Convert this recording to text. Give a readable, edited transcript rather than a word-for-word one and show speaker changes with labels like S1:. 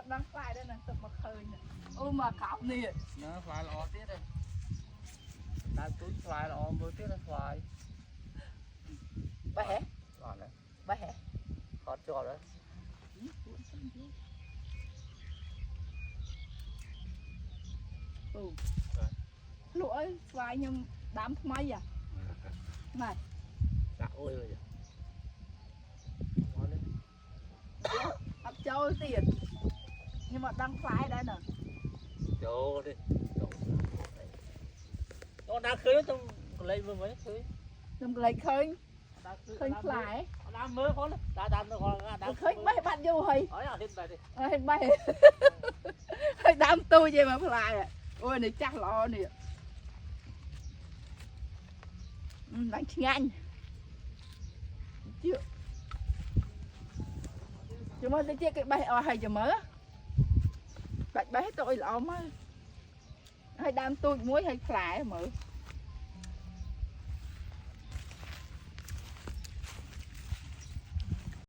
S1: đang fly đây nè, tập mà khơi nè. Ôi mà cọp nè.
S2: Nó fly lọ tiết đây. Đang túi fly lọ vừa tiết là fly.
S1: Ba hả?
S2: Lọ này.
S1: Ba hả?
S2: Hot cho đấy.
S1: Ừ. Lụa ơi, fly nhưng đám mấy à? Này.
S2: Dạ ôi rồi.
S1: Ấp châu tiền. Nhưng mà đang fly đây nè.
S2: Chỗ đi. Nó đang khơi trong lấy vừa mới khơi.
S1: Đừng lấy khơi. Khơi fly.
S2: Đang mơ con đấy. Đang nó còn đang
S1: khơi mấy bạn vô hay.
S2: Hỏi à, đi.
S1: Hình bay. Hơi đám tôi vậy mà fly à. Ôi này chắc lọ nè. Đánh nhanh. Chưa. Chứ mà tôi cái bay ở hay cho mới. Bạch bay tôi là ông á. Hay đám tôi muối hay fly mở.